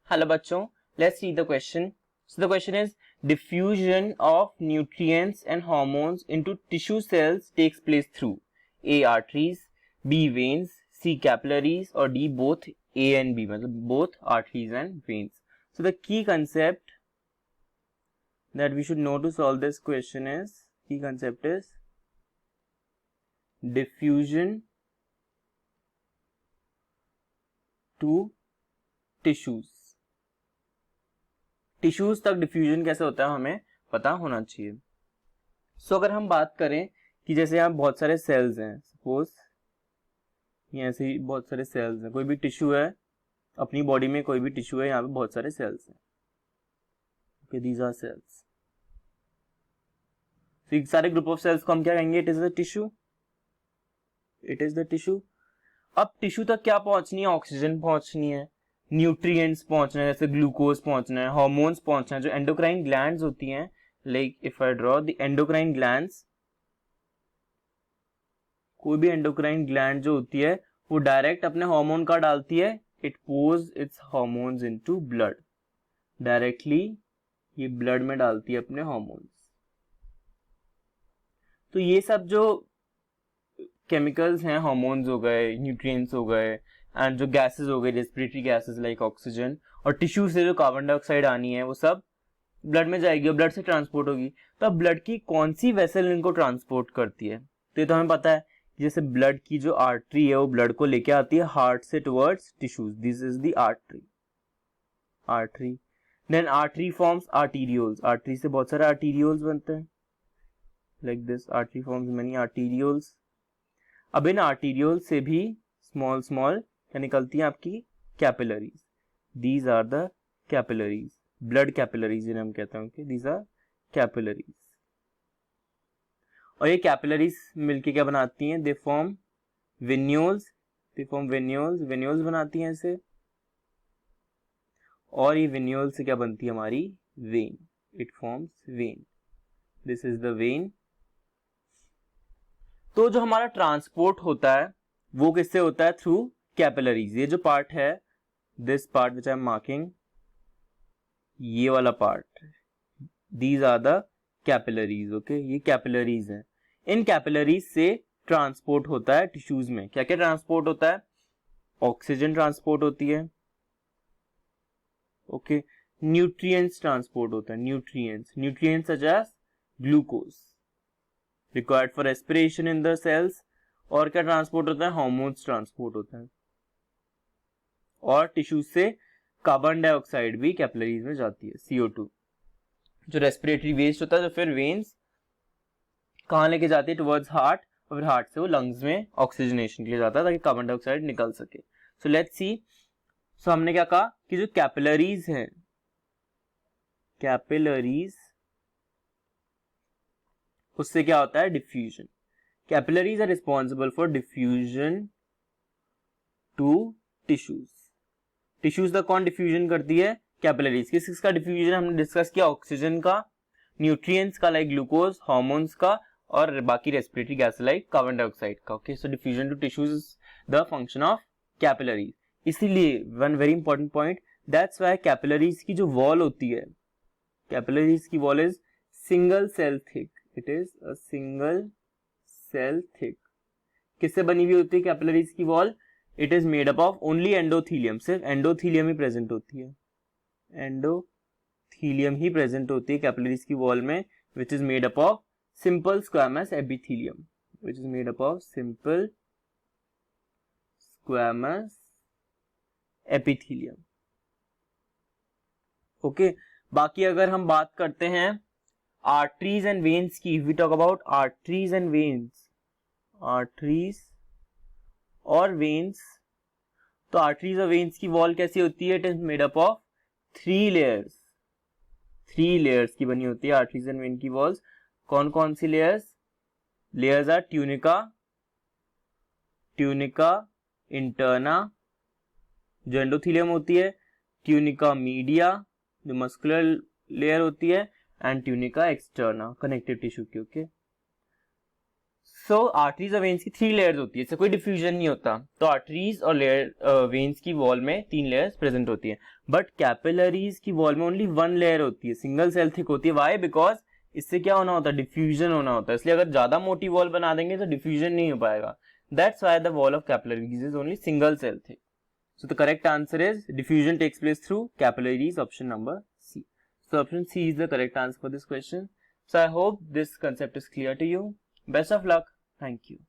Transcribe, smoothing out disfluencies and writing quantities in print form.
Hello बच्चों, let's read the question. So the question is, diffusion of nutrients and hormones into tissue cells takes place through A. arteries, B. veins, C. capillaries or D. both A and B, मतलब both arteries and veins. So the key concept that we should know to solve this question is, diffusion to tissues. Tissues तक diffusion कैसे होता है हमें पता होना चाहिए. सो अगर हम बात करें कि जैसे यहाँ बहुत सारे सेल्स हैं, सपोज ये ऐसे ही बहुत सारे सेल्स हैं, कोई भी टिश्यू है अपनी बॉडी में, कोई भी टिश्यू है, यहाँ पे बहुत सारे सेल्स हैं. Okay, these are cells. तो सारे ग्रुप ऑफ सेल्स को हम क्या कहेंगे? It is the tissue. It is the tissue. अब टिश्यू तक क्या पहुंचनी है? ऑक्सीजन पहुंचनी है, न्यूट्रिएंट्स पहुंचना है, जैसे ग्लूकोज पहुंचना है, हार्मोन्स पहुंचना है. जो एंडोक्राइन ग्लैंड्स होती हैं, like if I draw the endocrine glands, कोई भी एंडोक्राइन ग्लैंड जो होती है वो डायरेक्ट अपने हार्मोन का डालती है. It pose it's hormones into blood. Directly ये ब्लड में डालती है अपने हार्मोन्स. तो ये सब जो केमिकल्स हैं, हार्मोन्स हो गए, न्यूट्रिएंट्स हो गए, एंड जो गैसेस हो गए, रेस्पिरेटरी गैसेस लाइक ऑक्सीजन, और टिश्यू से जो कार्बन डाइऑक्साइड आनी है वो सब ब्लड में जाएगी और ब्लड से ट्रांसपोर्ट होगी. तो अब ब्लड की कौन सी वेसल इनको ट्रांसपोर्ट करती है? तो ये तो हमें पता है, जैसे ब्लड की जो आर्टरी है वो ब्लड को लेके आती है हार्ट से towards tissues. This is the artery. Then artery forms arterioles. Artery से बहुत सारे आर्टीरियोल्स बनते हैं, like this. Artery forms many arterioles. अब इन आर्टीरियोल से भी स्मॉल स्मॉल क्या निकलती है? आपकी capillaries. These are the capillaries, blood capillaries जिन्हें हम कहते हैं. These are capillaries. और ये कैपिलरीज मिलके क्या बनाती हैं? They form venules. वेन्यूल्स बनाती हैं इसे, और ये वेन्यूल से क्या बनती है? हमारी when. It forms when. This is the when. तो जो हमारा ट्रांसपोर्ट होता है वो किससे होता है? Through capillaries. ये जो पार्ट है, this part which I am marking, ये वाला part, these are the capillaries. Okay, ये कैपिलरीज हैं. इन कैपिलरीज से ट्रांसपोर्ट होता है टिश्यूज में. क्या क्या ट्रांसपोर्ट होता है? ऑक्सीजन ट्रांसपोर्ट होती है. ओके, न्यूट्रिएंट्स ट्रांसपोर्ट होता है. Nutrients such as glucose required for respiration in the cells. और क्या ट्रांसपोर्ट होता है? हार्मोन्स ट्रांसपोर्ट होता है. और टिश्यू से कार्बन डाइऑक्साइड भी कैपिलरीज में जाती है, CO2, जो रेस्पिरेटरी वेस्ट होता है, जो फिर वेन्स कहाँ लेके जाती है? टुवर्ड्स हार्ट, और फिर हार्ट से वो लंग्स में ऑक्सीजनेशन के लिए जाता है ताकि कार्बन डाइऑक्साइड निकल सके. So let's see. सो हमने क्या कहा कि जो कैपिलरीज हैं, कैपिलरीज, उससे क्या होता है? Diffusion. Capillaries are responsible for diffusion to tissues. Tissues तक कौन डिफ्यूजन करती है? कैपिलरीज. किसका डिफ्यूजन हमने डिस्कस किया? ऑक्सीजन का, न्यूट्रिएंट्स का लाइक ग्लूकोज, हार्मोन्स का, और बाकी respiratory gas like carbon dioxide का. Okay, so diffusion to tissues is the function of capillaries. इसीलिए one very important point, that's why capillaries की जो वॉल होती है, कैपिलरीज की wall is single cell thick. It is a single cell thick. किससे बनी हुई होती है कैपिलरीज की wall? It is made up of only endothelium. सिर्फ एंडोथीलियम ही प्रेजेंट होती है. एंडोथीलियम ही प्रेजेंट होती है कैपिलरीज की वॉल में, which is made up of simple squamous epithelium. Which is made up of simple squamous epithelium. Okay, बाकी अगर हम बात करते हैं आर्टरीज एंड वेन्स की, we talk about arteries and veins, arteries और वेन्स, तो आर्टरीज और वेन्स की वॉल कैसी होती है? It is made up of 3 layers. 3 layers की बनी होती है आर्टरीज एंड वेन की वॉल्स. कौन कौन सी layers? Layers are tunica interna, जो एंडोथीलियम होती है, ट्यूनिका मीडिया, जो मस्कुलर लेयर होती है, and tunica externa, connective tissue की. ओके, सो आर्टरीज और वेन्स की 3 लेयर्स होती है, इससे कोई डिफ्यूजन नहीं होता। तो आर्टरीज और वेन्स की वॉल में 3 लेयर्स प्रेजेंट होती है, बट कैपिलरीज की वॉल में ओनली 1 लेयर होती है, सिंगल सेल थिक होती है। वाई? बिकॉज इससे क्या होना होता है, डिफ्यूजन होना होता है, इसलिए अगर ज्यादा मोटी वॉल बना देंगे तो डिफ्यूजन नहीं हो पाएगा। That's why the wall of capillaries is only single cell thick. So the correct answer is diffusion takes place through capillaries, option number C. So option C is the correct answer for this question. So I hope this concept is clear to you. Best of luck. Thank you.